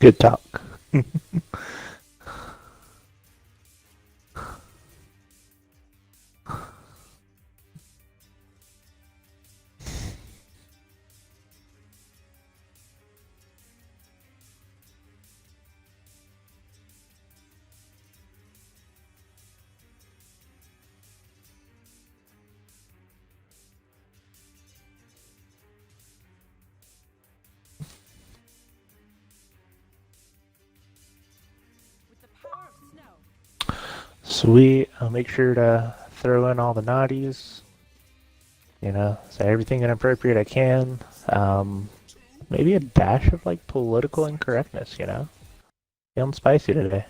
Good talk. Sweet. I'll make sure to throw in all the naughties. Say everything inappropriate I can. Maybe a dash of like political incorrectness. Feeling spicy today.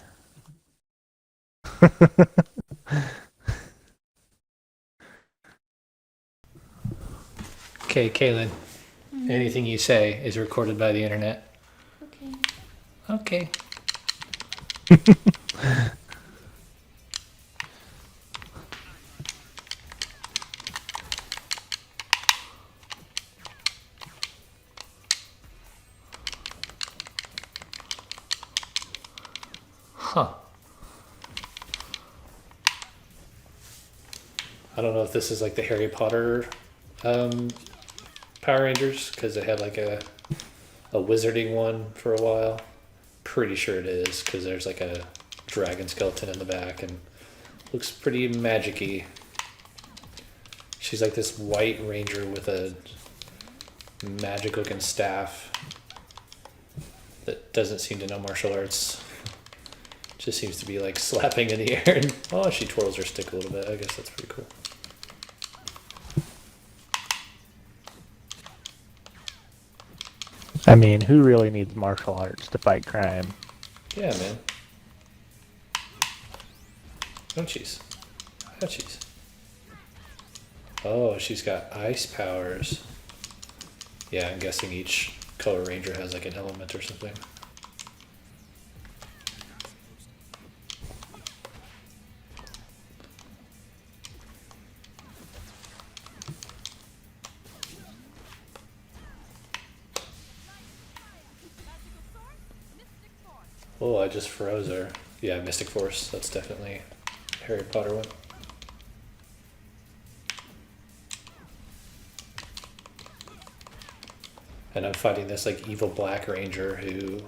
Okay, Kaylin, anything you say is recorded by the internet. Okay. Okay. Huh. I don't know if this is like the Harry Potter Power Rangers, because they had like a wizarding one for a while. Pretty sure it is, because there's like a dragon skeleton in the back and looks pretty magic-y. She's like this white ranger with a magic looking staff that doesn't seem to know martial arts. Just seems to be like slapping in the air and oh, she twirls her stick a little bit. I guess that's pretty cool. I mean, who really needs martial arts to fight crime? Yeah, man. Ouchies. Ouchies. Oh, she's got ice powers. Yeah, I'm guessing each color ranger has like an element or something. Oh, I just froze her. Yeah, Mystic Force. That's definitely a Harry Potter one. And I'm fighting this like evil Black Ranger who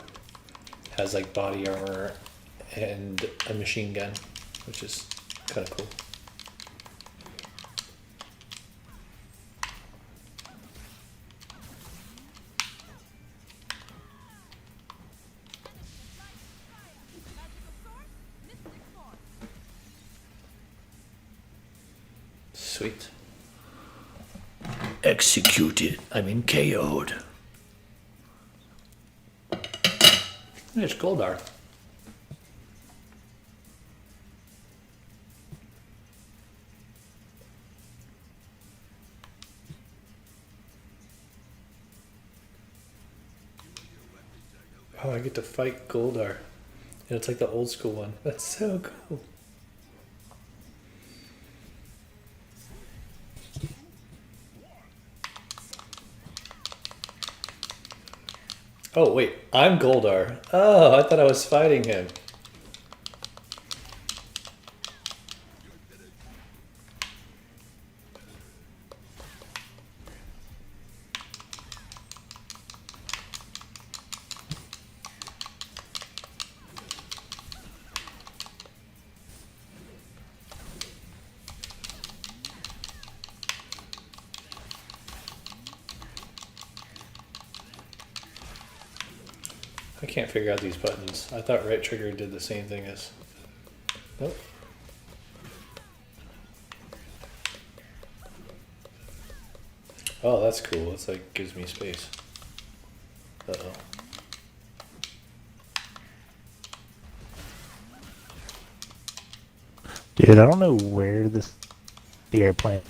has like body armor and a machine gun, which is kind of cool. Sweet. Executed. I mean KO'd. It's Goldar. Oh, I get to fight Goldar. And it's like the old school one. That's so cool. Oh, wait. I'm Goldar. Oh, I thought I was fighting him. I can't figure out these buttons. I thought right trigger did the same thing as... Nope. Oh, that's cool. It's like gives me space. Uh-oh. Dude, I don't know where the airplane.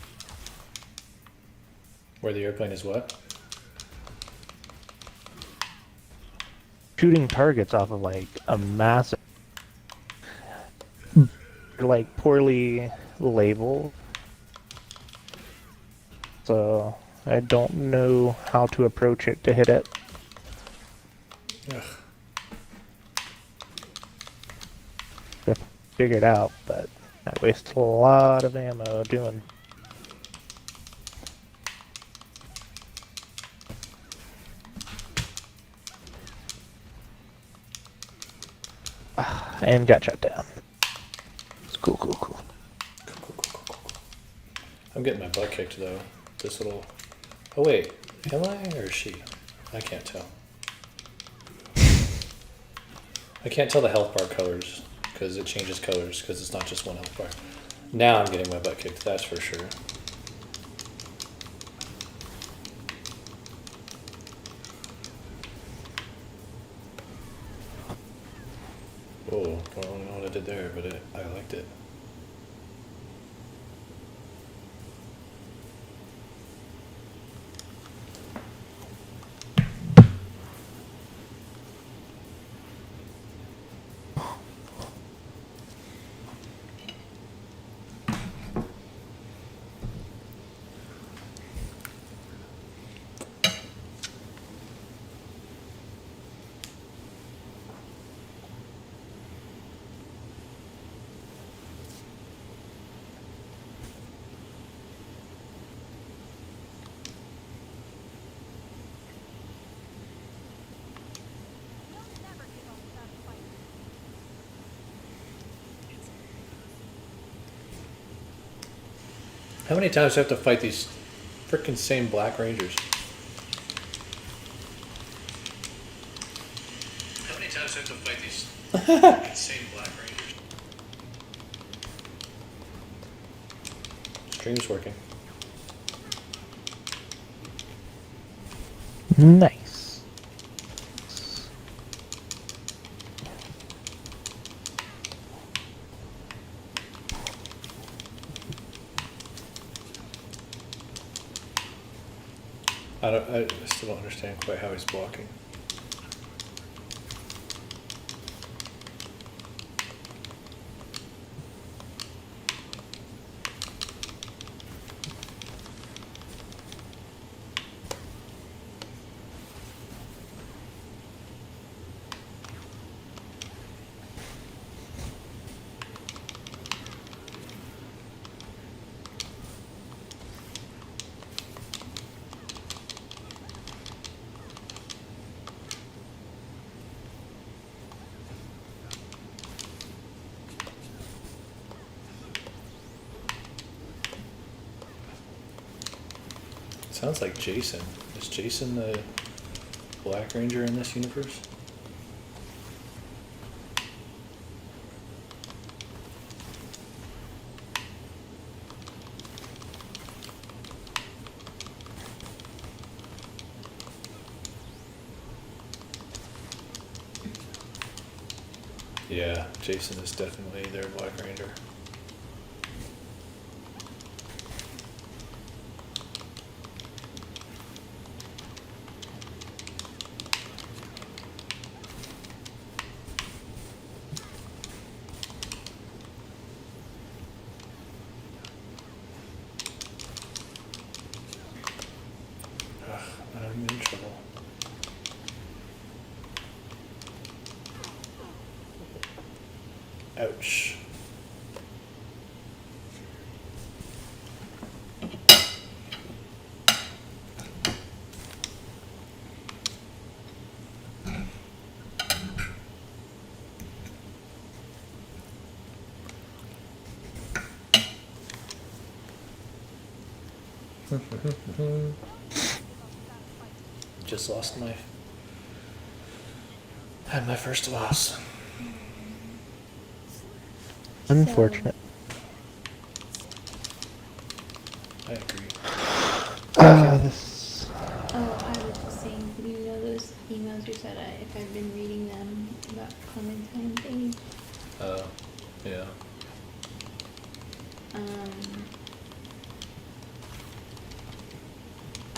Where the airplane is what? Shooting targets off of like a massive, like poorly labeled. So I don't know how to approach it to hit it. Ugh. figured out, but I waste a lot of ammo doing. And got shot down. It's cool. Cool, cool, cool, cool, cool. I'm getting my butt kicked though. This little. Oh wait, am I or is she? I can't tell. I can't tell the health bar colors because it changes colors because it's not just one health bar. Now I'm getting my butt kicked. That's for sure. Oh, don't really know what I did there, but I liked it. How many times do I have to fight these freaking same Black Rangers? How many times do I have to fight these freaking same Black Rangers? Stream's working. Nice. I still don't understand quite how he's blocking. Sounds like Jason. Is Jason the Black Ranger in this universe? Yeah, Jason is definitely their Black Ranger. Ugh, I'm in trouble. Ouch. Just lost my. Had my first loss. Unfortunate. I agree. This. Oh, I was just saying, you know those emails you said if I've been reading them about Clementine thing? Yeah.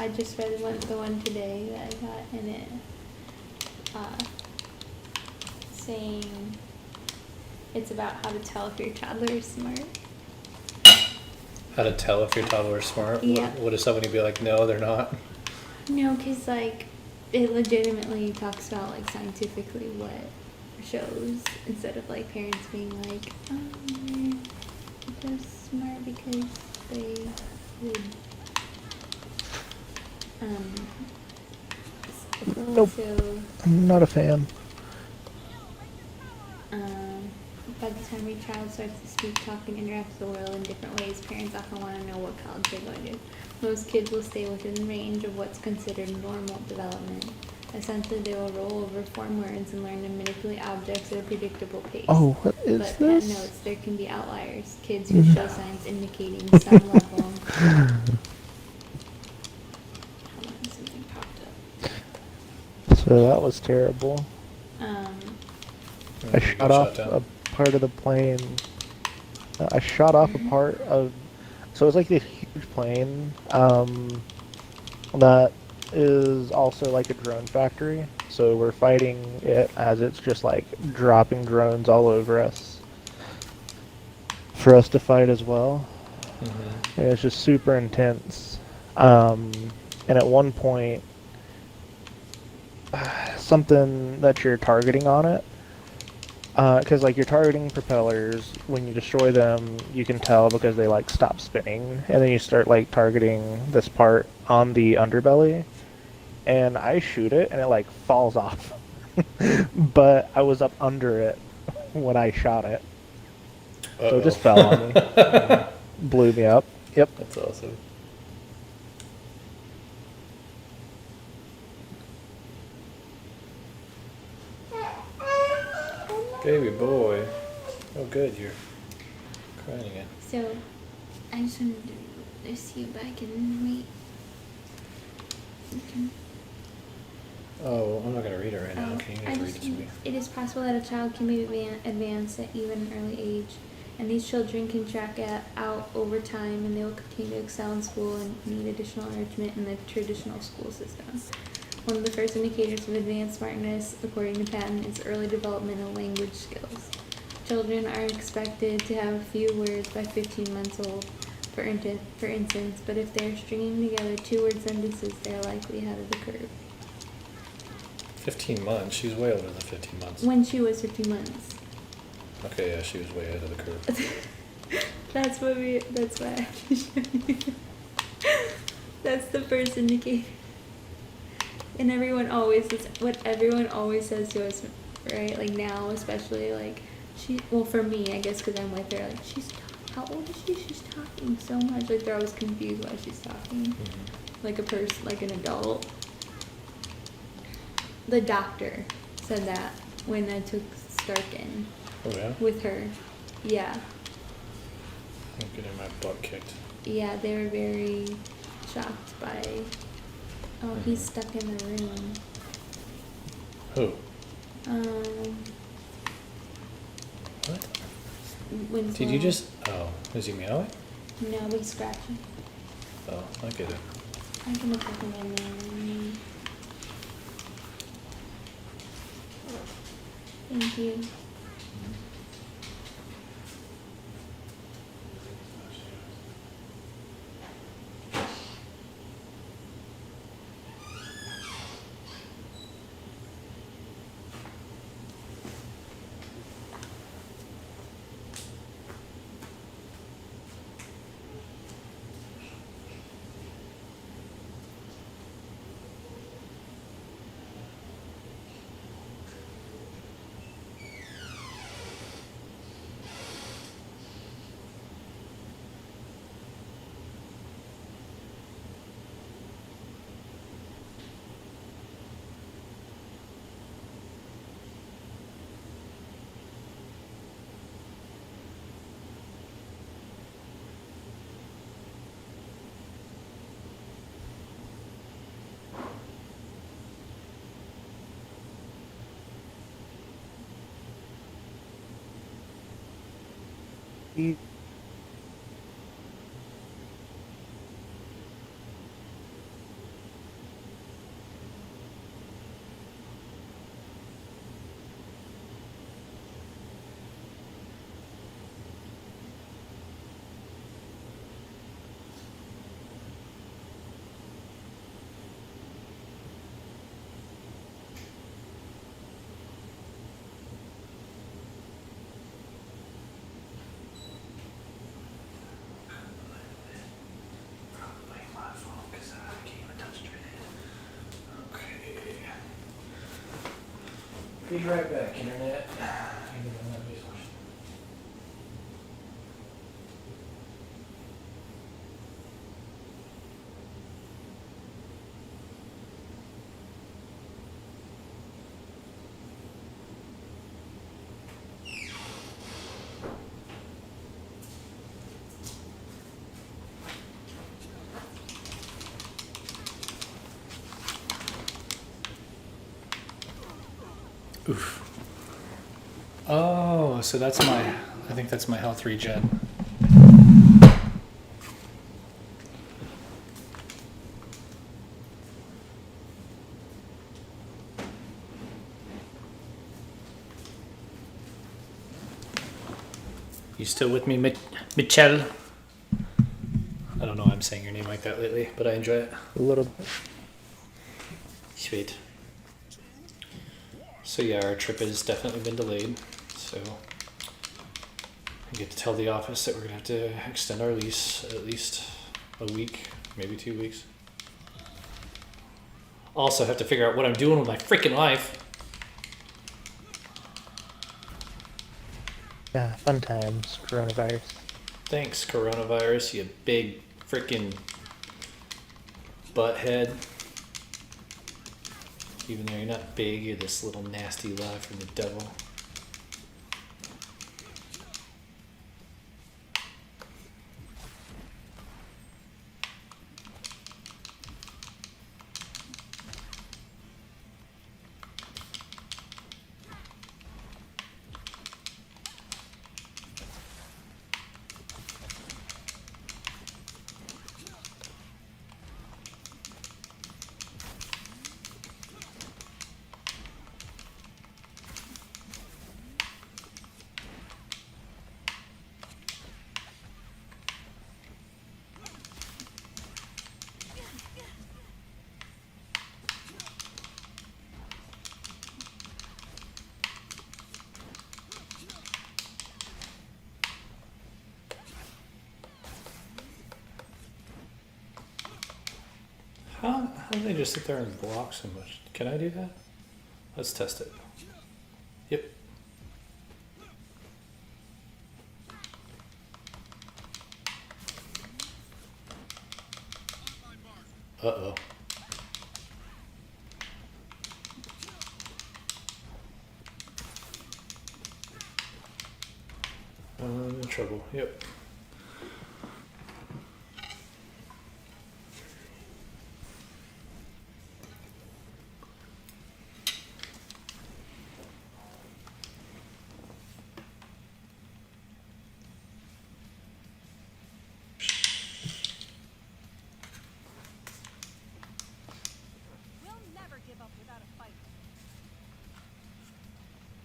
I just read the one today that I got, and it saying it's about how to tell if your toddler is smart. How to tell if your toddler is smart? Yeah. What if somebody be like, no, they're not? No, because like it legitimately talks about like scientifically what shows instead of like parents being like, oh, they're so smart because they would. Um, Nope, so, I'm not a fan. by the time your child starts to speak, talk, and interact with the world in different ways, parents often want to know what college they're going to. Most kids will stay within range of what's considered normal development. Essentially, they will roll over, form words, and learn to manipulate objects at a predictable pace. Oh, what is But Pat this? notes there can be outliers, kids who show signs indicating some level. Hold on, something popped up. So that was terrible. I You shot got off down. a part of the plane. I shot off a part of. So it's like this huge plane that is also like a drone factory. So we're fighting it as it's just like dropping drones all over us for us to fight as well. Mm-hmm. And it's just super intense. And at one point, something that you're targeting on it, because like you're targeting propellers, when you destroy them, you can tell because they like stop spinning, and then you start like targeting this part on the underbelly, and I shoot it, and it like falls off, but I was up under it when I shot it, so it just fell on me, and blew me up. Yep. That's awesome. Baby boy. Oh, good. You're crying again. So, I just wanted to this you back and wait. Okay. Oh, I'm not gonna read it right now. Can you I just read just it to me? it is possible that a child can be advanced at even an early age, and these children can out over time, and they will continue to excel in school and need additional enrichment in the traditional school system. One of the first indicators of advanced smartness, according to Patton, is early development of language skills. Children are expected to have a few words by 15 months old, for instance, but if they are stringing together two-word sentences, they are likely ahead of the curve. 15 months. She's way older than 15 months. When she was 15 months. Okay, yeah, she was way ahead of the curve. That's why I can show you. That's the first indicator. And everyone always says to us, right? Like now, especially like for me, I guess, because I'm with her. Like how old is she? She's talking so much. Like they're always confused why she's talking, Mm-hmm. like a person, like an adult. The doctor said that when I took Starkin Oh, yeah? with her. Yeah. I'm getting my butt kicked. Yeah, they were very shocked by. Oh, he's stuck in the room. Who? What? When Did you just... Oh, is he meowing? No, but he's scratching. Oh, I get it. I'm gonna put him in there. Thank you. Be right back, internet. Oof. Oh, so that's my, I think that's my health regen. You still with me, Michelle? I don't know why I'm saying your name like that lately, but I enjoy it. A little bit. Sweet. So yeah, our trip has definitely been delayed. So I get to tell the office that we're gonna have to extend our lease at least a week, maybe 2 weeks. Also have to figure out what I'm doing with my freaking life. Yeah, fun times. Coronavirus. Thanks, coronavirus, you big freaking butthead. Even though you're not big, you're this little nasty lie from the devil. How do they just sit there and block so much? Can I do that? Let's test it. Yep. Uh-oh. I'm in trouble. Yep. We'll never give up without a fight.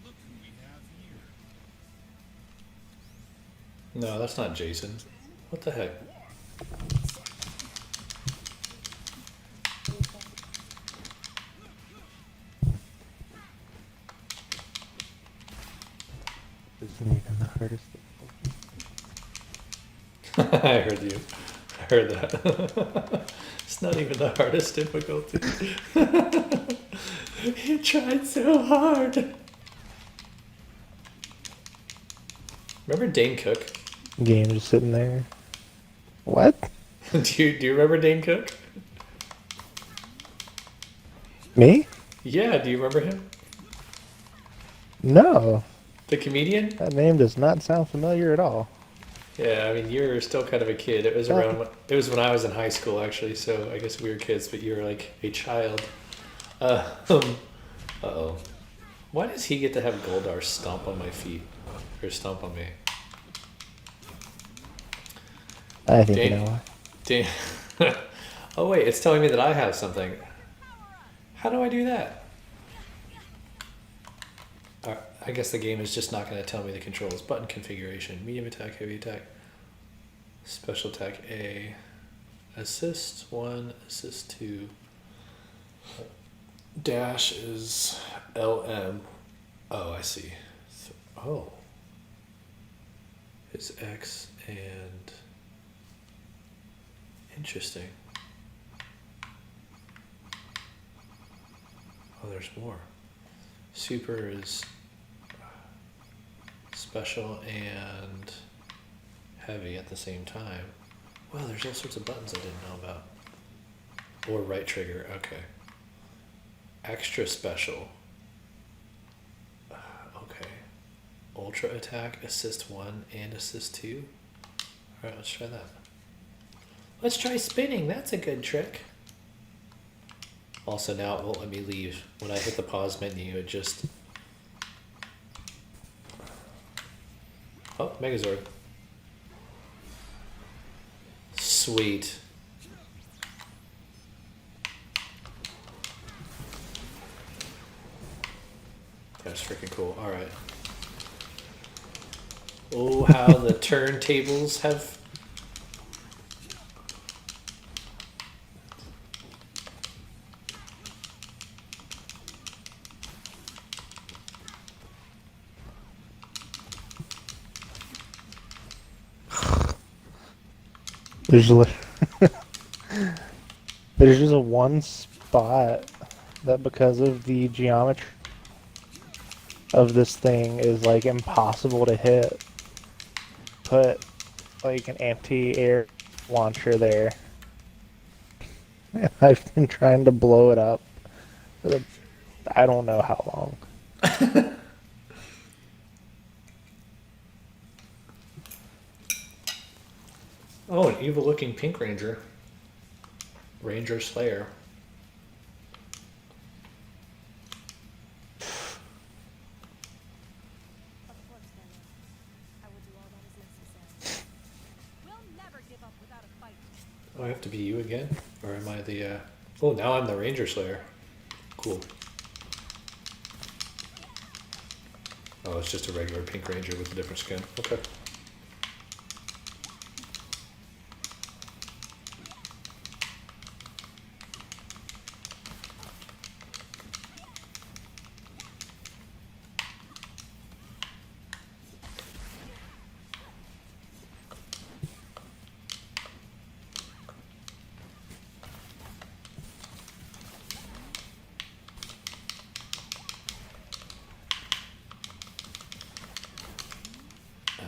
Look who we have here. No, that's not Jason. What the heck? Isn't even the hardest. I heard you. I heard that. It's not even the hardest difficulty. You tried so hard. Remember Dane Cook? Game just sitting there. What? do you remember Dane Cook? Me? Yeah, do you remember him? No. The comedian? That name does not sound familiar at all. Yeah, I mean you were still kind of a kid. It was around. It was when I was in high school, actually. So I guess we were kids, but you were like a child. Uh-oh. Why does he get to have Goldar stomp on my feet, or stomp on me? I think Dane- you know why. Damn. Oh wait, it's telling me that I have something. How do I do that? I guess the game is just not going to tell me the controls. Button configuration: medium attack, heavy attack, special attack A, assist 1, assist 2. Dash is LM. Oh, I see. Oh, it's X and interesting. Oh, there's more. Super is special and heavy at the same time. Wow, there's all sorts of buttons I didn't know about. Or right trigger, okay. Extra special. Okay. Ultra attack, assist 1 and assist 2. Alright, let's try that. Let's try spinning, that's a good trick. Also now it won't let me leave. When I hit the pause menu, it just... Oh, Megazord. Sweet. That's freaking cool. Alright. Oh, how the turntables have... There's there's just a one spot that because of the geometry of this thing is like impossible to hit. Put like an anti-air launcher there. And I've been trying to blow it up for I don't know how long. Oh, an evil looking pink ranger. Ranger Slayer. Of course, Daniel. I will do all that is necessary. We'll never give up without a fight. Oh, I have to be you again? Or am I the, Oh, now I'm the Ranger Slayer. Cool. Oh, it's just a regular pink ranger with a different skin. Okay.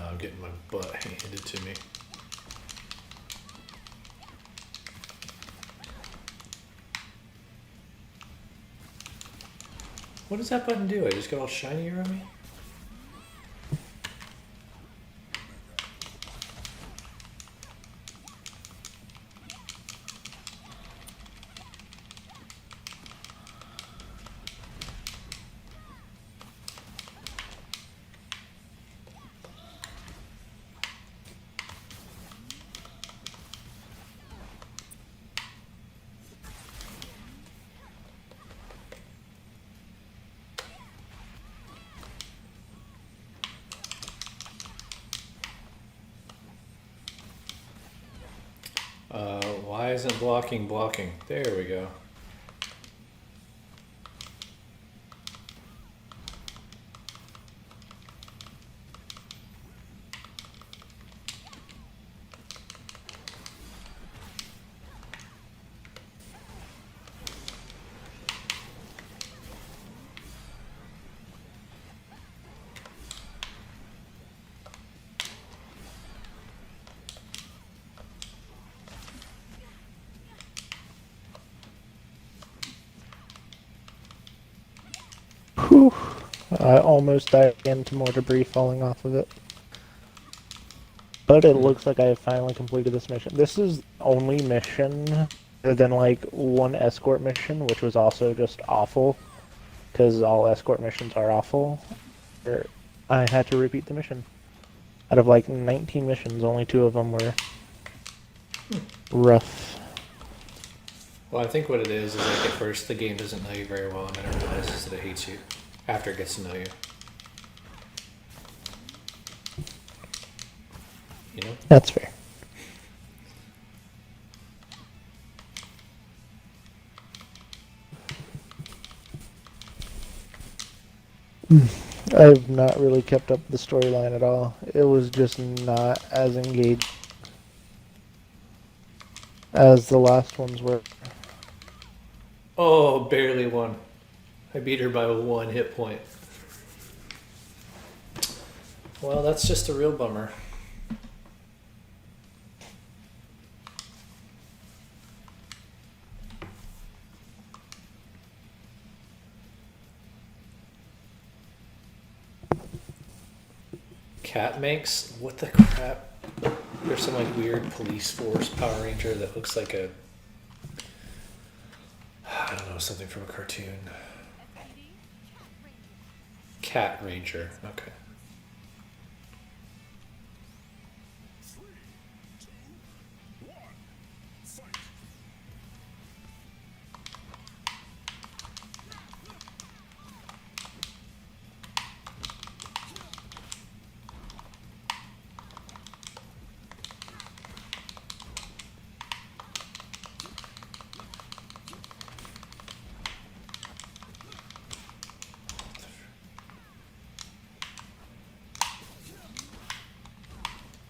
I'm getting my butt handed to me. What does that button do? I just got all shiny around me? Why isn't blocking blocking? There we go. Whew. I almost died into more debris falling off of it. But it looks like I have finally completed this mission. This is the only mission other than like one escort mission, which was also just awful. Because all escort missions are awful. Where I had to repeat the mission. Out of like 19 missions, only 2 of them were rough. Well, I think what it is like at first the game doesn't know you very well and then it realizes that it hates you after it gets to know you. You know? That's fair. I've not really kept up the storyline at all. It was just not as engaged as the last ones were. Oh, barely won. I beat her by 1 hit point. Well, that's just a real bummer. Cat Manx? What the crap? There's some like weird police force Power Ranger that looks like a, I don't know, something from a cartoon. Cat Ranger. Okay.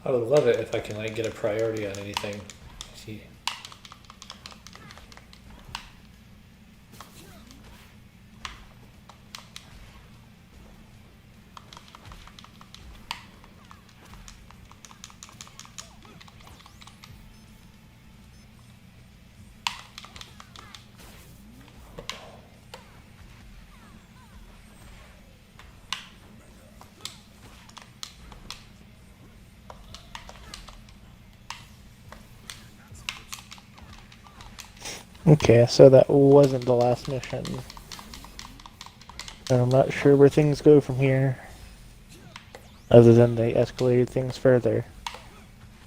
I would love it if I can like get a priority on anything. See. Okay, so that wasn't the last mission. And I'm not sure where things go from here. Other than they escalated things further.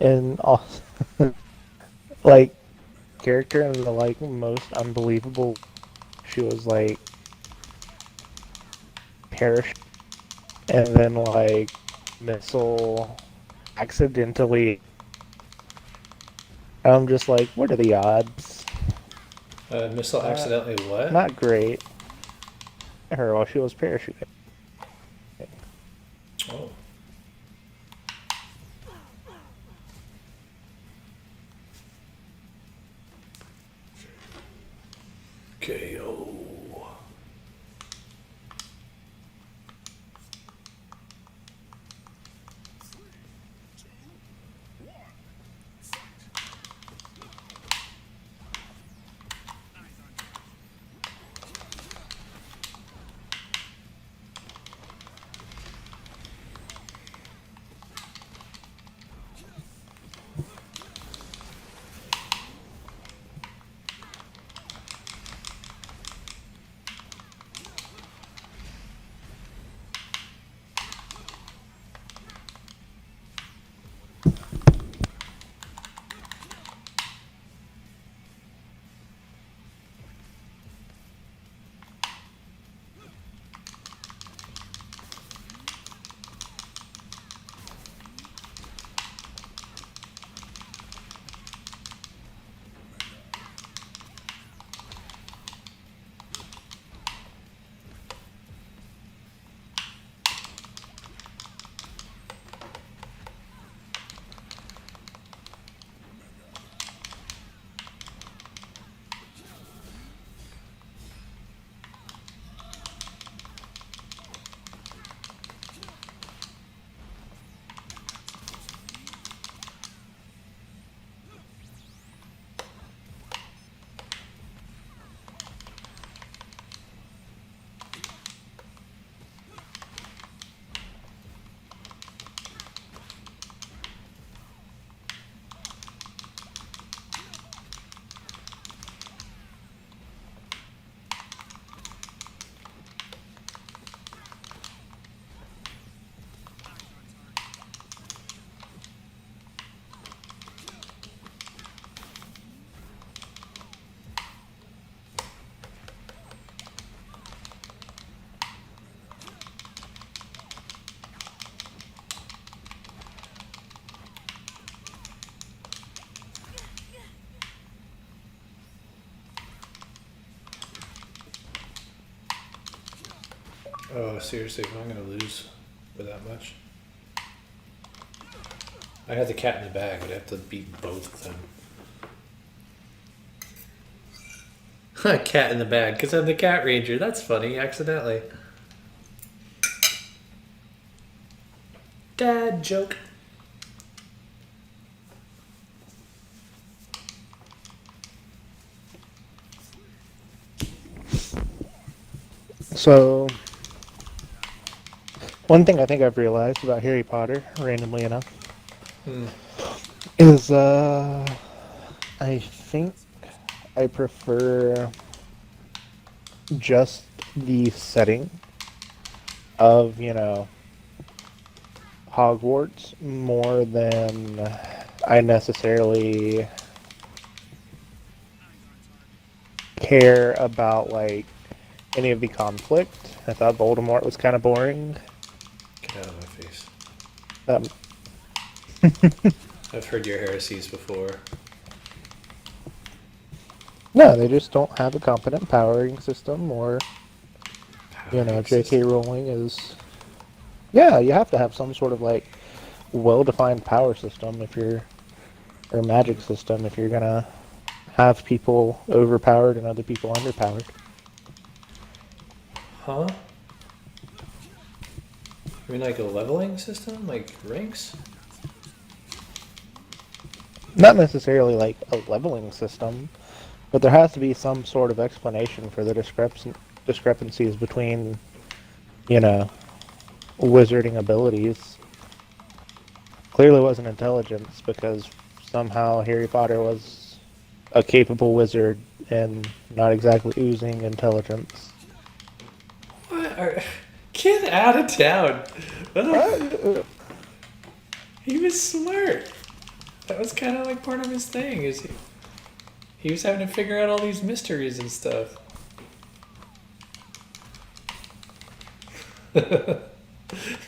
And also, like, character in the, like, most unbelievable, she was, like, perished. And then, like, missile accidentally. I'm just like, what are the odds? Missile accidentally what? Not great. Her while she was parachuting. Oh. KO. Oh, seriously, am I gonna lose by that much? I had the cat in the bag, I'd have to beat both of them. Cat in the bag, because I'm the cat ranger. That's funny, accidentally. Dad joke. So, one thing I think I've realized about Harry Potter, randomly enough, Hmm. is I think I prefer just the setting of, Hogwarts more than I necessarily care about, like, any of the conflict. I thought Voldemort was kind of boring. Get out of my face. Um, I've heard your heresies before. no, they just don't have a competent powering system, or, Powering J.K. system. Rowling is... Yeah, you have to have some sort of, like, well-defined power system if you're... or magic system if you're gonna have people overpowered and other people underpowered. Huh? I mean, like a leveling system? Like ranks? Not necessarily like a leveling system, but there has to be some sort of explanation for the discrepancies between, you know, wizarding abilities. Clearly wasn't intelligence, because somehow Harry Potter was a capable wizard and not exactly oozing intelligence. What? Get out of town. What the He was smart. That was kind of like part of his thing. He was having to figure out all these mysteries and stuff.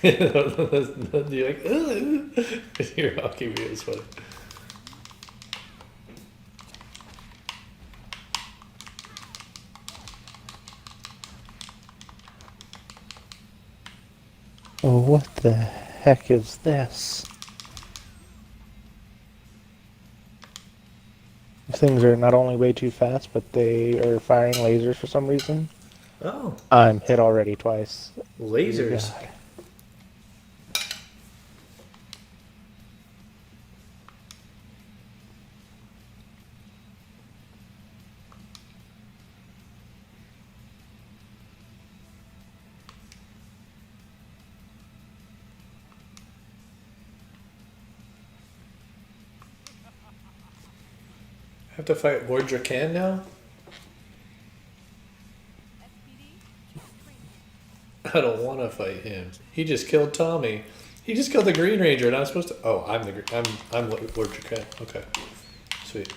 You're like, ugh. You're mocking me. It's funny. Oh, what the heck is this? These things are not only way too fast, but they are firing lasers for some reason. Oh, I'm hit already twice. Dear lasers. God. I have to fight Lord Dracan now? I don't want to fight him. He just killed Tommy. He just killed the Green Ranger, and I'm supposed to. Oh, I'm Lord Dracan. Okay, sweet.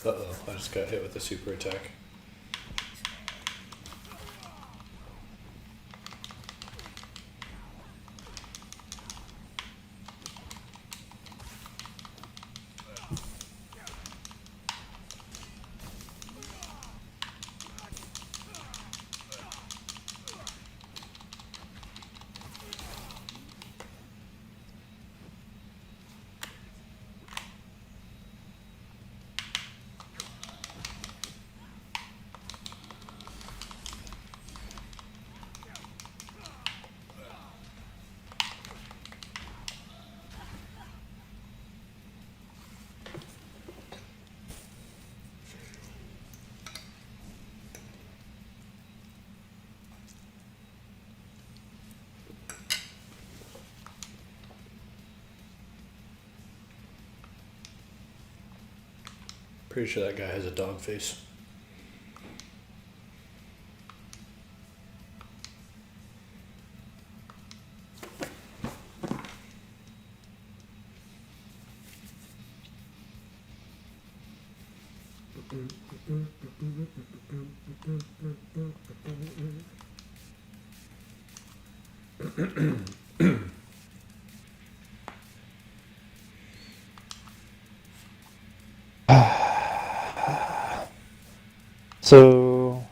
Uh-oh, I just got hit with a super attack. Pretty sure that guy has a dog face. So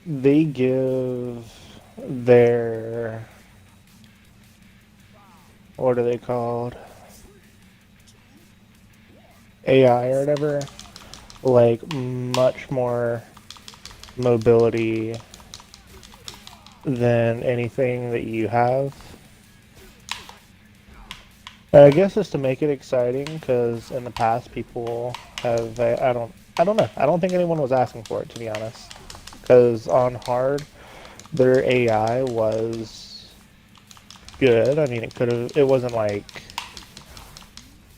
they give their, what are they called? AI or whatever, like much more mobility than anything that you have. I guess it's to make it exciting, because in the past people have, I don't know. I don't think anyone was asking for it, to be honest. Because on hard, their AI was good. I mean, it wasn't like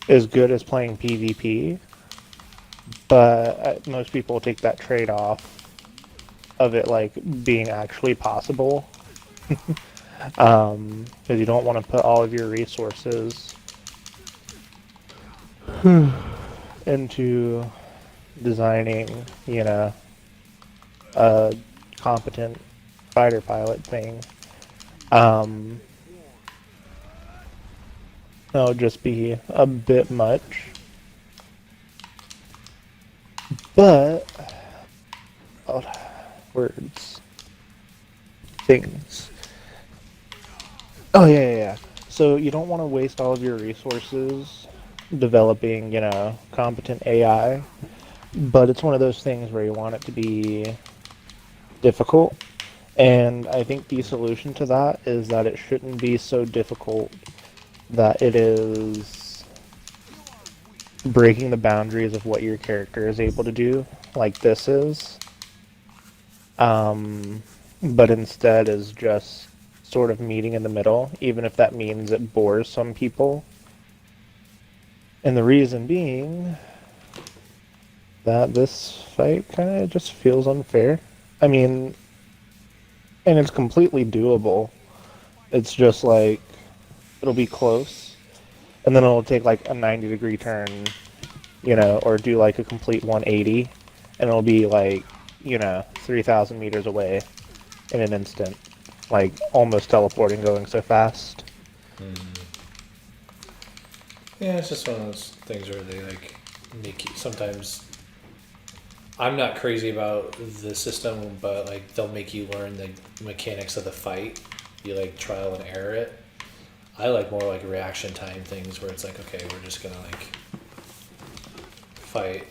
as good as playing PvP, but most people take that trade-off of it like being actually possible. Because you don't want to put all of your resources into designing, a competent fighter pilot thing. That would just be a bit much. But, oh, words, things. Oh yeah. So you don't want to waste all of your resources developing, competent AI, but it's one of those things where you want it to be difficult. And I think the solution to that is that it shouldn't be so difficult that it is breaking the boundaries of what your character is able to do, like this is. But instead is just sort of meeting in the middle, even if that means it bores some people. And the reason being that this fight kind of just feels unfair. I mean, and it's completely doable. It's just like, it'll be close, and then it'll take like a 90-degree turn, or do like a complete 180, and it'll be like, 3,000 meters away in an instant. Like, almost teleporting, going so fast. Yeah, it's just one of those things where they like make you, sometimes I'm not crazy about the system, but like they'll make you learn the mechanics of the fight. You like trial and error it. I like more like reaction time things where it's like, okay, we're just gonna like fight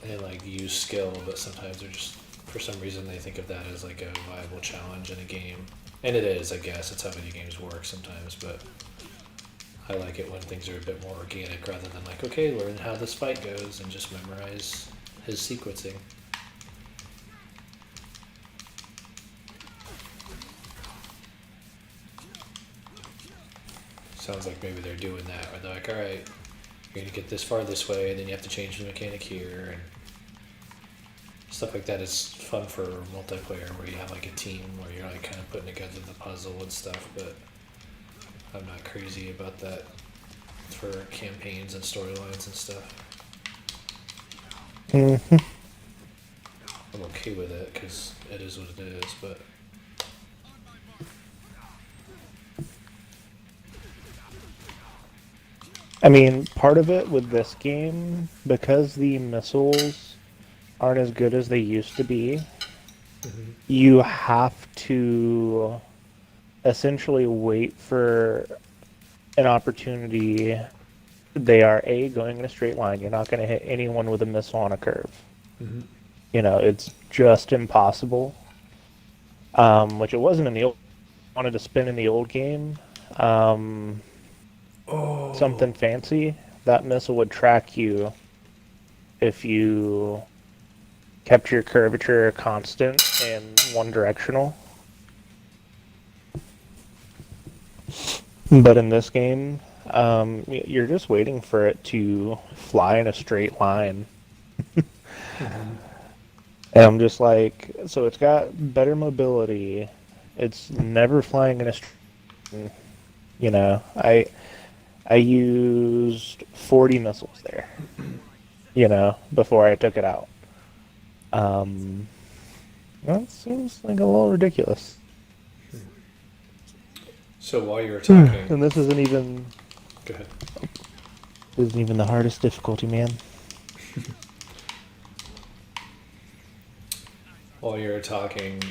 and like use skill, but sometimes they're just, for some reason they think of that as like a viable challenge in a game. And it is, I guess. It's how video games work sometimes, but I like it when things are a bit more organic rather than like, okay, learn how this fight goes and just memorize his sequencing. Sounds like maybe they're doing that, where they're like, alright, you're gonna get this far this way, and then you have to change the mechanic here, and stuff like that is fun for multiplayer, where you have like a team where you're like kind of putting together the puzzle and stuff, but I'm not crazy about that for campaigns and storylines and stuff. Mm-hmm. I'm okay with it because it is what it is, but I mean, part of it with this game, because the missiles aren't as good as they used to be, you have to essentially wait for an opportunity. They are going in a straight line. You're not going to hit anyone with a missile on a curve. It's just impossible. Which it wasn't in the old. Wanted to spin in the old game. Something fancy. That missile would track you if you kept your curvature constant and one directional. But in this game, You're just waiting for it to fly in a straight line. And I'm just like, so it's got better mobility. It's never flying in a straight. You know, I used 40 missiles there. You know, before I took it out. Um, that seems like a little ridiculous. So while you were talking, And this go ahead. isn't even the hardest difficulty, man. While you were talking,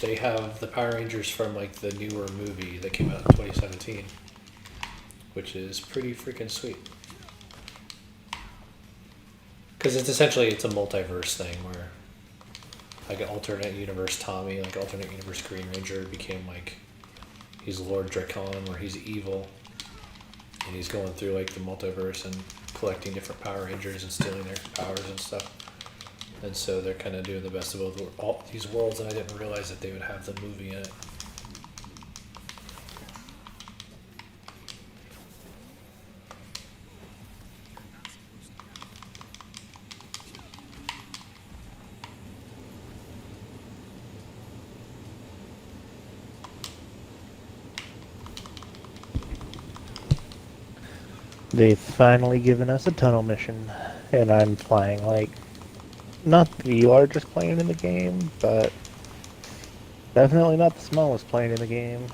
they have the Power Rangers from like the newer movie that came out in 2017, which is pretty freaking sweet. Because it's a multiverse thing where like an alternate universe Tommy, like alternate universe Green Ranger became like he's Lord Dracon where he's evil, and he's going through like the multiverse and collecting different Power Rangers and stealing their powers and stuff. And so they're kind of doing the best of all these worlds, and I didn't realize that they would have the movie in it. They've finally given us a tunnel mission, and I'm flying like not the largest plane in the game, but definitely not the smallest plane in the game.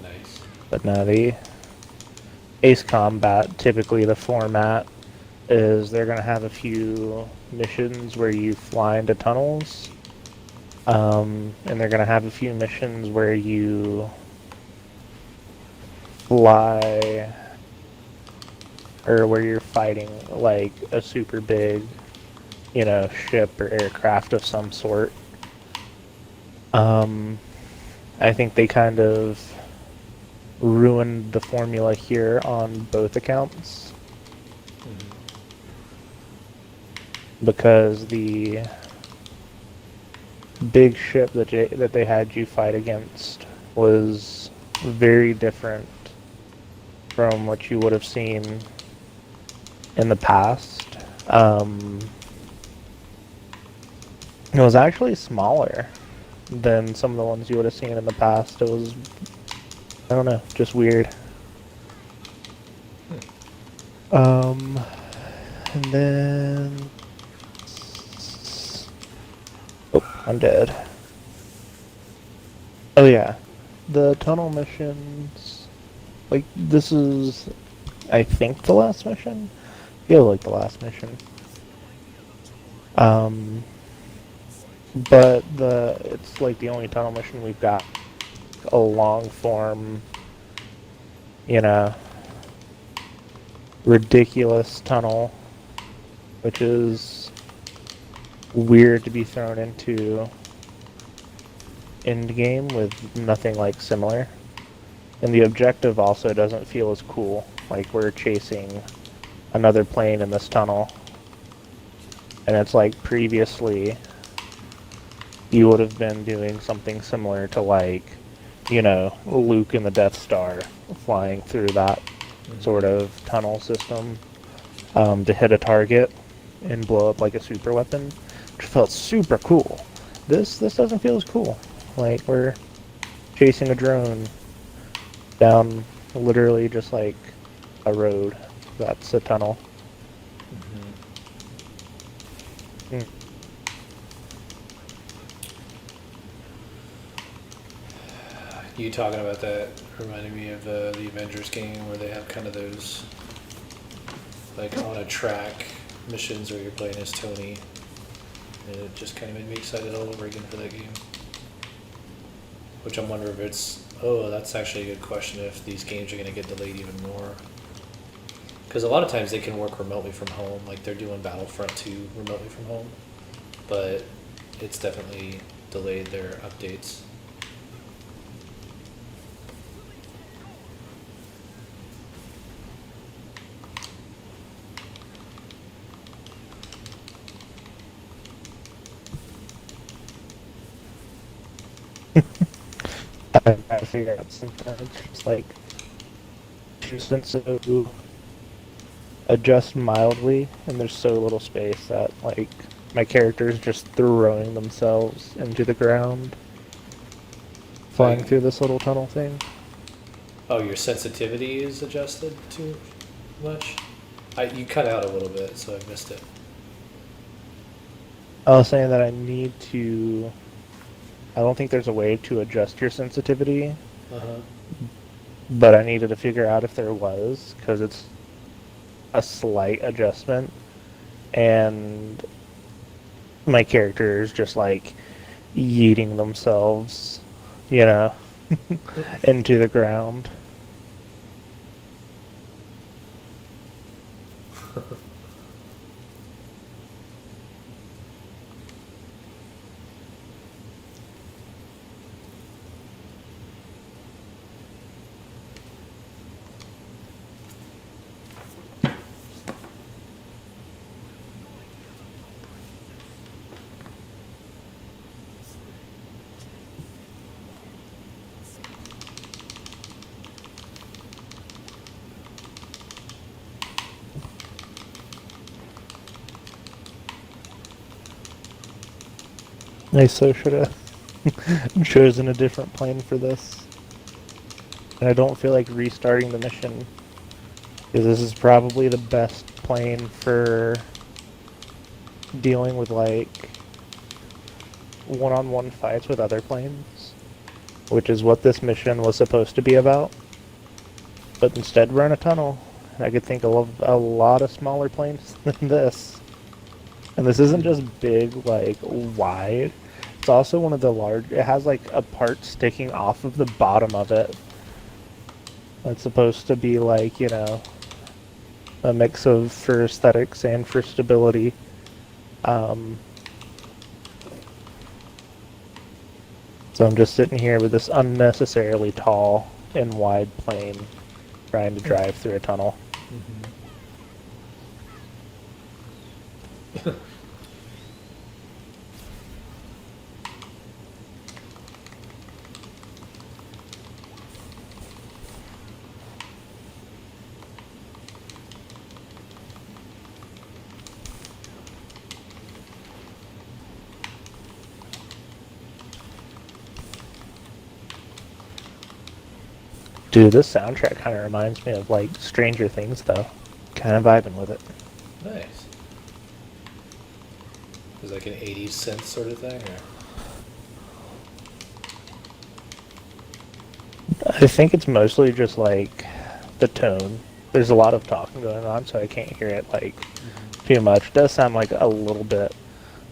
Nice. But no, the Ace Combat, typically the format is they're going to have a few missions where you fly into tunnels, and they're going to have a few missions where you fly, or where you're fighting like a super big, you know, ship or aircraft of some sort. I think they kind of ruined the formula here on both accounts because the big ship that they had you fight against was very different from what you would have seen in the past. It was actually smaller than some of the ones you would have seen in the past. It was, I don't know, just weird. And then, oh, I'm dead. Oh yeah, the tunnel missions. Like this is, I think, the last mission. Feel like the last mission. But it's like the only tunnel mission we've got a long form, you know, ridiculous tunnel, which is weird to be thrown into end game with nothing like similar. And the objective also doesn't feel as cool. Like we're chasing another plane in this tunnel. And it's like previously you would have been doing something similar to like, you know, Luke and the Death Star flying through that sort of tunnel system to hit a target and blow up like a super weapon, which felt super cool. This doesn't feel as cool. Like we're chasing a drone down literally just like a road that's a tunnel. You talking about that reminded me of the Avengers game where they have kind of those like on a track missions where you're playing as Tony, and it just kind of made me excited all over again for that game. Which I'm wondering if that's actually a good question if these games are going to get delayed even more. Because a lot of times they can work remotely from home, like they're doing Battlefront 2 remotely from home, but it's definitely delayed their updates. I to figure out sometimes. It's like too sensitive to adjust mildly, and there's so little space that like my character is just throwing themselves into the ground, flying Like- through this little tunnel thing. Oh, your sensitivity is adjusted too much? You cut out a little bit, so I missed it. I was saying that I need to. I don't think there's a way to adjust your sensitivity, Uh-huh. but I needed to figure out if there was, because it's a slight adjustment, and my character is just like yeeting themselves, you know, into the ground. I so should have chosen a different plane for this. And I don't feel like restarting the mission, because this is probably the best plane for dealing with like one-on-one fights with other planes, which is what this mission was supposed to be about. But instead we're in a tunnel, and I could think of a lot of smaller planes than this. And this isn't just big, like, wide. It's also one of the large... It has, like, a part sticking off of the bottom of it. That's supposed to be, like, you know, a mix of for aesthetics and for stability. So I'm just sitting here with this unnecessarily tall and wide plane trying to drive through a tunnel. Dude, this soundtrack kind of reminds me of, like, Stranger Things, though. Kind of vibing with it. Nice. Is it like an 80s synth sort of thing, or? I think it's mostly just, like, the tone. There's a lot of talking going on, so I can't hear it, like, too much. It does sound like a little bit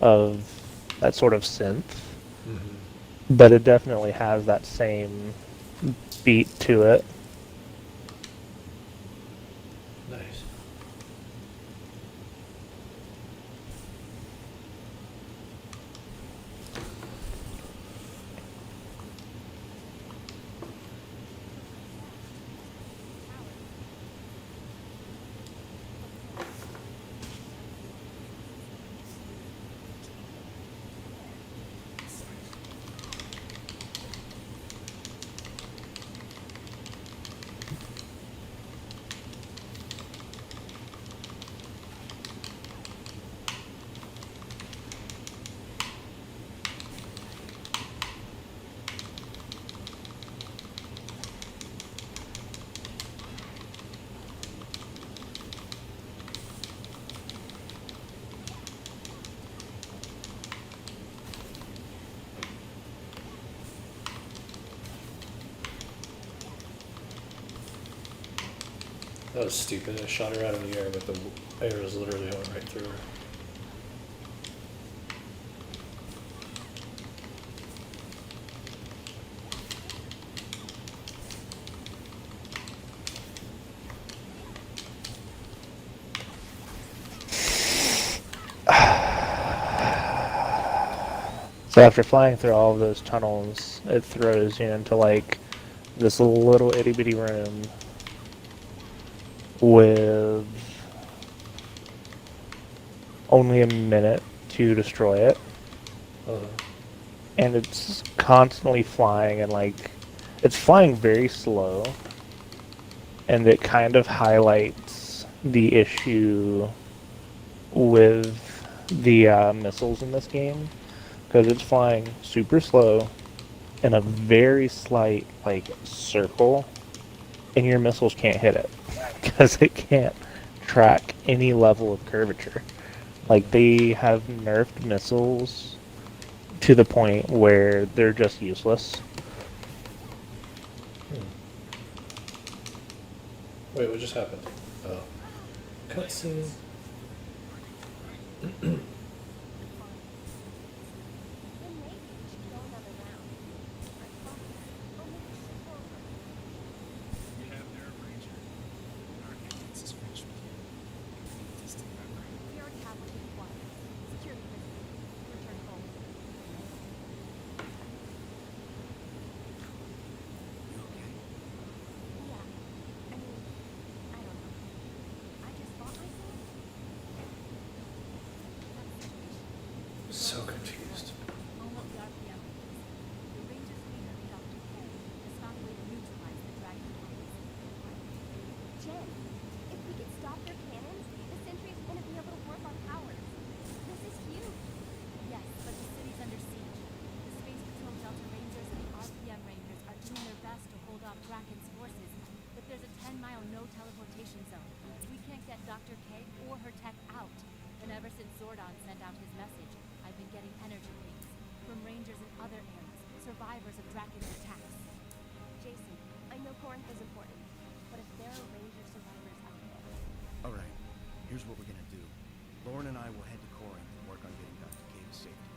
of that sort of synth, but it definitely has that same beat to it. Nice. That was stupid. I shot her out of the air, but the arrows literally went right through her. So after flying through all of those tunnels, it throws you into, like, this little itty-bitty room with only a minute to destroy it. Uh-huh. And it's constantly flying, and, like, it's flying very slow, and it kind of highlights the issue with the missiles in this game, because it's flying super slow in a very slight like circle, and your missiles can't hit it because it can't track any level of curvature. Like, they have nerfed missiles to the point where they're just useless. Wait, what just happened? Oh. Cutscene. Then maybe we should go another round. Or something. Or maybe we should go over. You have their ranger. Our ambulance is finished with you. Distant memory. We already have what we require. Secure the prison. Return home. You okay? Yeah. I mean, I don't know. I just fought myself. That situation. So confused. Home of the RPM. The Rangers leader, Dr. K, has found a way to neutralize the Dragon Armies. Jen, if we could stop their cannons, the sentries wouldn't be able to work on powers. This is huge. Yes, but the city's under siege. The Space Patrol Delta Rangers and the RPM Rangers are doing their best to hold off Draken's forces, but there's a 10-mile no-teleportation zone. We can't get Dr. K or her tech out. And ever since Zordon sent out his message, I've been getting energy pings from Rangers in other areas, survivors of Draken's attacks. Jason, I know Corinth is important, but if there are Ranger survivors out there... Alright, here's what we're gonna do. Lauren and I will head to Corinth and work on getting Dr. K to safety.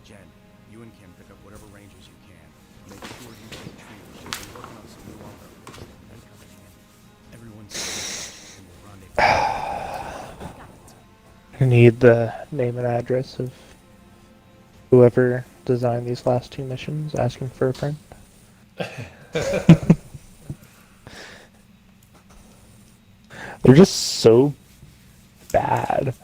Jen, you and Kim pick up whatever rangers you can. Make sure you take Trios. She'll be working on some new armor upgrades that may come in handy. Everyone's safe, and we'll rendezvous. Got it. I need the name and address of whoever designed these last two missions, asking for a friend. They're just so bad.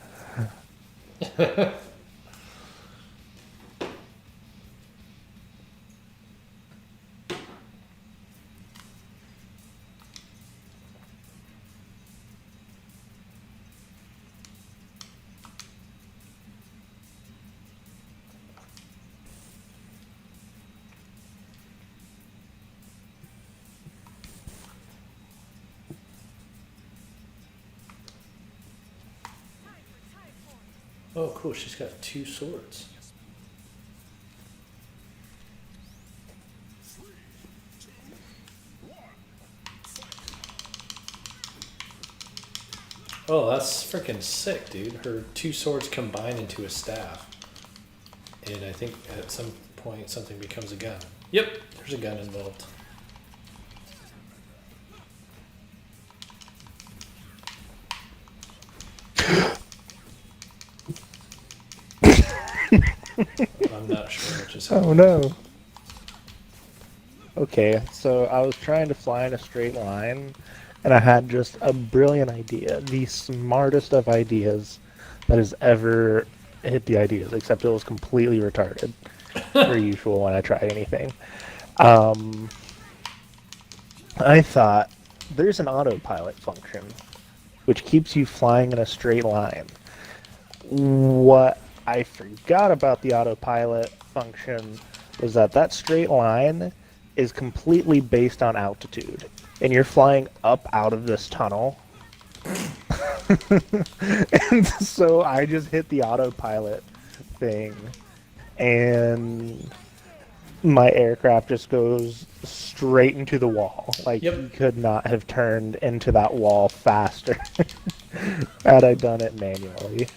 Oh, cool. She's got two swords. Oh, that's freaking sick, dude. Her two swords combine into a staff. And I think at some point something becomes a gun. Yep, there's a gun involved. I'm not sure what just happened. Oh no. Okay, so I was trying to fly in a straight line, and I had just a brilliant idea. The smartest of ideas that has ever hit the ideas, except it was completely retarded, per usual when I try anything. I thought there's an autopilot function which keeps you flying in a straight line. What I forgot about the autopilot function was that that straight line is completely based on altitude, and you're flying up out of this tunnel. And so I just hit the autopilot thing, and my aircraft just goes straight into the wall. Like, Yep. you could not have turned into that wall faster had I done it manually.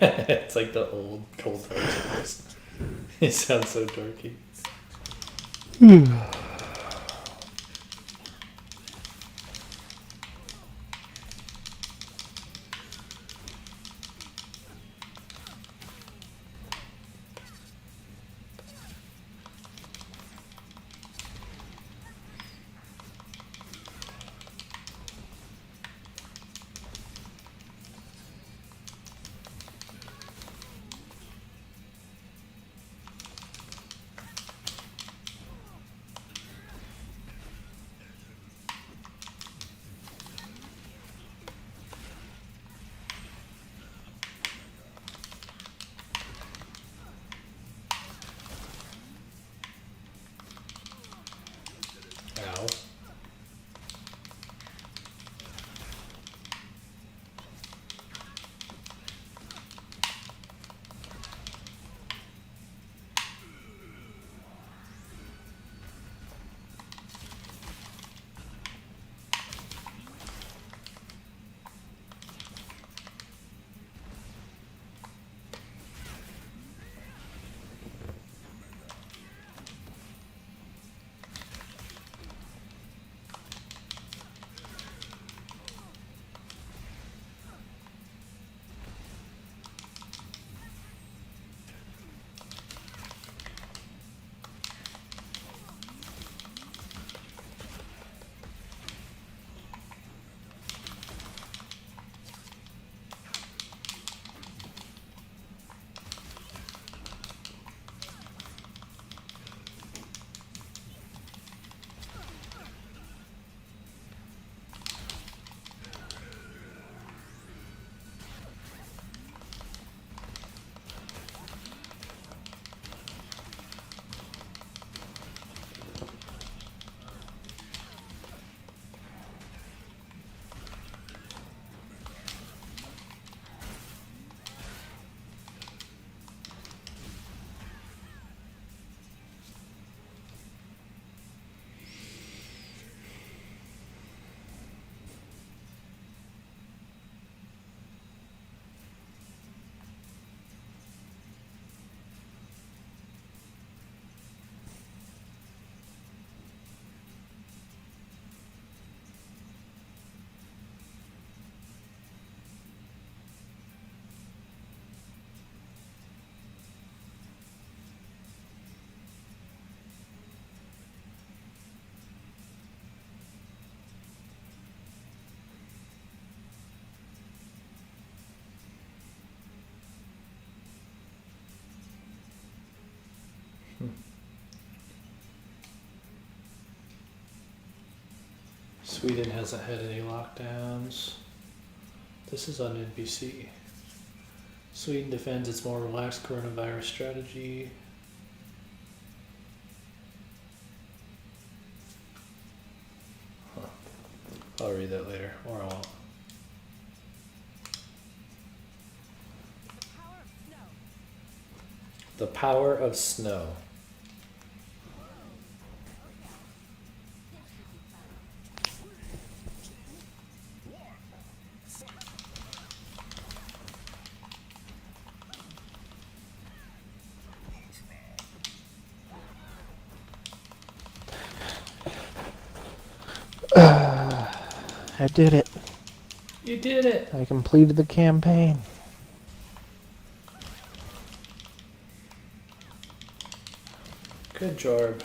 It's like the old Cold Hard voice. It sounds so dorky. Ow. Sweden hasn't had any lockdowns. This is on NBC. Sweden defends its more relaxed coronavirus strategy. Huh. I'll read that later, or I won't. The power of snow. I did it. You did it! I completed the campaign. Good job.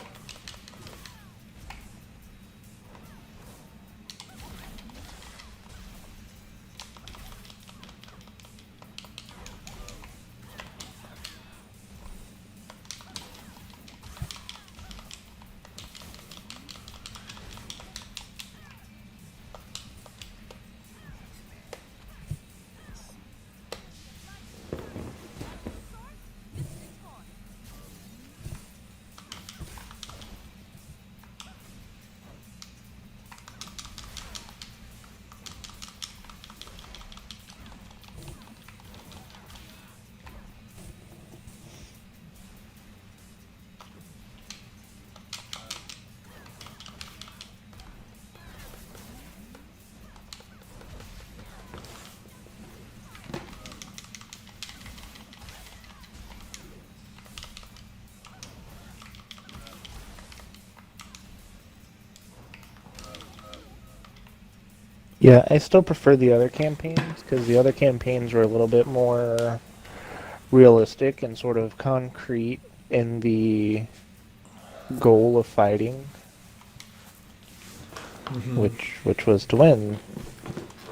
Yeah, I still prefer the other campaigns because the other campaigns were a little bit more realistic and sort of concrete in the goal of fighting, which was to win.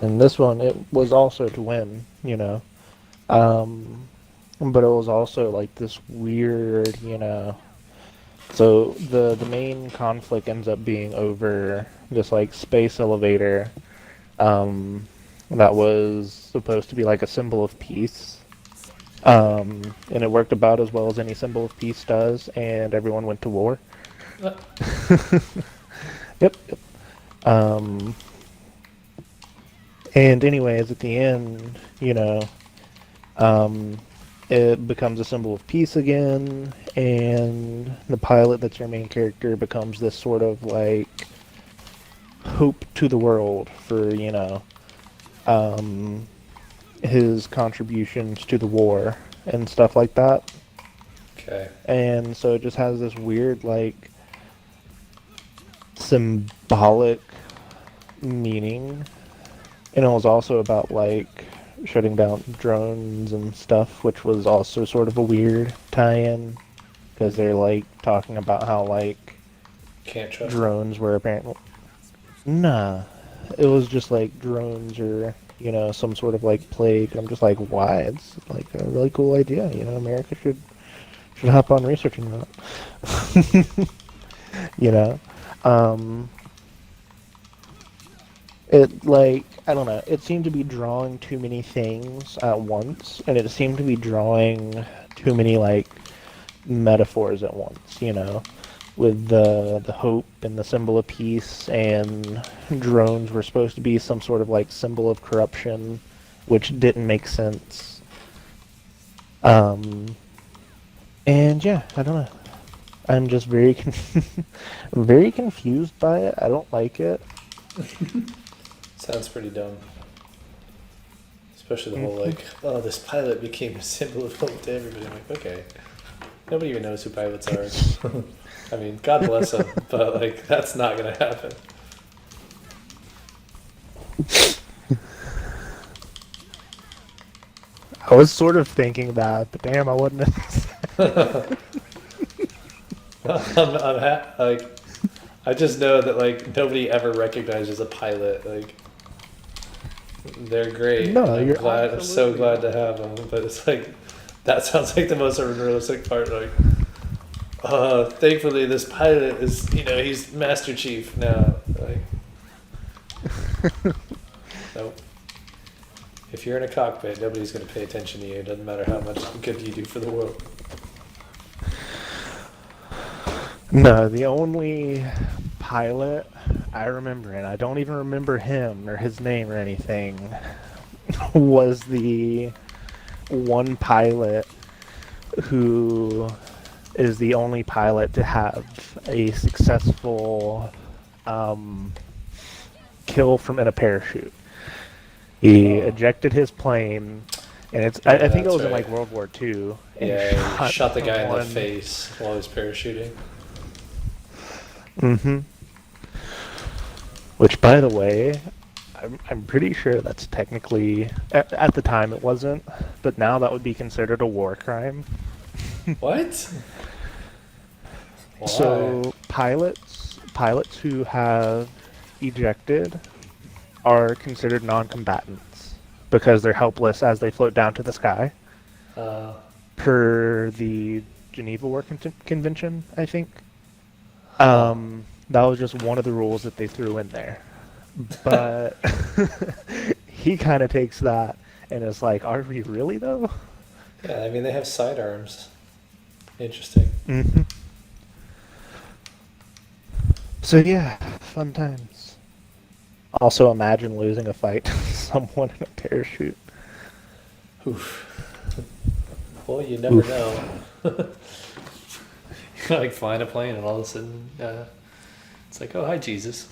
And this one, it was also to win, you know. Um, but it was also like this weird, you know. So the main conflict ends up being over this like space elevator, um, that was supposed to be like a symbol of peace. And it worked about as well as any symbol of peace does, and everyone went to war. Uh, Yep. Um, and anyways, at the end, you know, um, it becomes a symbol of peace again, and the pilot that's your main character becomes this sort of like hope to the world for, you know, um, his contributions to the war and stuff like that. okay. And so it just has this weird, like, symbolic meaning. And it was also about, like, shutting down drones and stuff, which was also sort of a weird tie-in. Because they're, like, talking about how, like, Can't trust. drones were apparently... Nah. It was just, like, drones or, you know, some sort of, like, plague. I'm just like, why? It's, like, a really cool idea. You know, America should hop on researching that. You know? It, like, I don't know, it seemed to be drawing too many things at once, and it seemed to be drawing too many, like, metaphors at once, you know? With the hope and the symbol of peace, and drones were supposed to be some sort of, like, symbol of corruption, which didn't make sense. And yeah, I don't know. I'm just very very confused by it. I don't like it. Sounds pretty dumb. Especially the whole like, oh, this pilot became a symbol of hope to everybody. I'm like, okay. Nobody even knows who pilots are. I mean, God bless them, but like, that's not gonna happen. I was sort of thinking that, but damn, I wasn't. Like, I just know that like nobody ever recognizes a pilot. Like, they're great. No, I'm you're glad. I'm so absolutely glad to have them. But it's like that sounds like the most unrealistic part. Like, thankfully this pilot is, you know, he's Master Chief now. Like, nope. If you're in a cockpit, nobody's going to pay attention to you. It doesn't matter how much good you do for the world. No, the only pilot I remember, and I don't even remember him or his name or anything, was the one pilot who is the only pilot to have a successful kill from in a parachute. He ejected his plane, and I think it that's was in right. like World War II. And Yeah, he shot the guy in the someone. face while he was parachuting. Mm-hmm. Which, by the way, I'm pretty sure that's technically at the time it wasn't, but now that would be considered a war crime. What? Why? So pilots who have ejected are considered non-combatants because they're helpless as they float down to the sky, Uh, per the Geneva War Convention, I think. That was just one of the rules that they threw in there. But he kind of takes that and is like, are we really though? yeah, I mean they have sidearms. Interesting. Mm-hmm. So yeah, fun times. Also imagine losing a fight to someone in a parachute. Oof. Well, you never Oof. know. You're like flying a plane and all of a sudden, it's like, oh, hi, Jesus.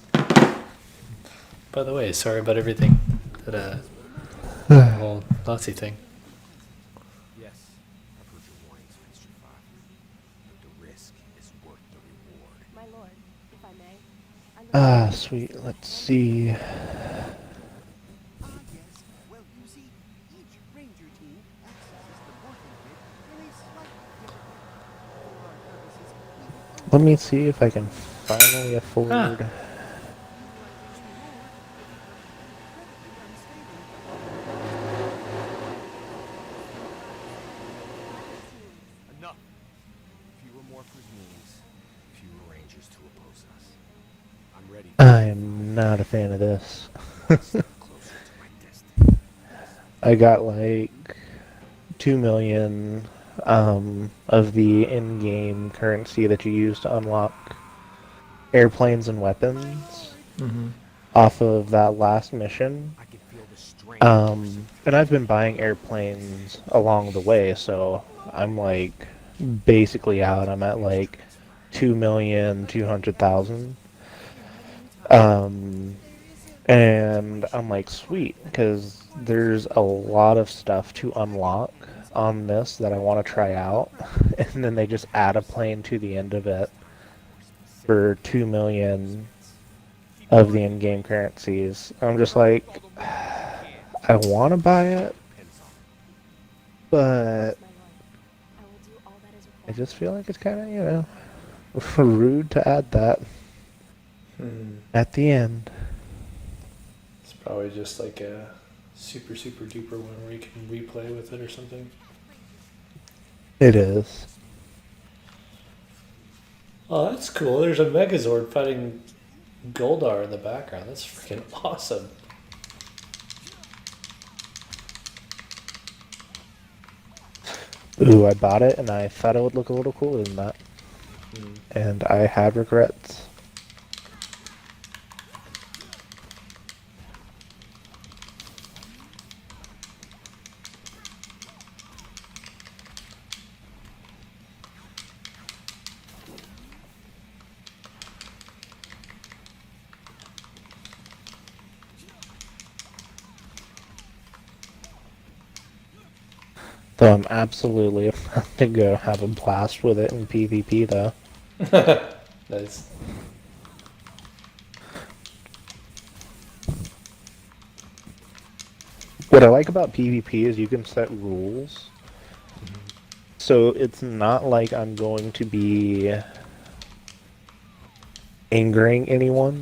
By the way, sorry about everything. That whole Nazi thing. Yes, I've heard your warnings, Mr. Fox. But the risk is worth the reward. My lord, if I may, I look Sweet. Let's see. Let me see if I can finally afford. Enough. Fewer Morphers means fewer Rangers to oppose us. I'm ready. I am not a fan of this. Step closer to my destiny. I got like 2 million of the in-game currency that you use to unlock airplanes and weapons Mm-hmm. off of that last mission. I can feel the strain. And I've been buying airplanes along the way, so I'm like basically out. I'm at like 2,200,000. And I'm like, sweet, because there's a lot of stuff to unlock on this that I want to try out. And then they just add a plane to the end of it for 2 million of the in-game currencies. I'm just like, I want to buy it, but My lord, I will do all that is I required. just feel like it's kind of, rude to add that Hmm. at the end. It's probably just like a super duper one where you can replay with it or something. It is. Oh, that's cool. There's a Megazord fighting Goldar in the background. That's freaking awesome. Ooh, I bought it and I thought it would look a little cooler than that. Hmm. And I have regrets. So I'm absolutely about to go have a blast with it in PvP though. Nice. What I like about PvP is you can set rules. So it's not like I'm going to be angering anyone.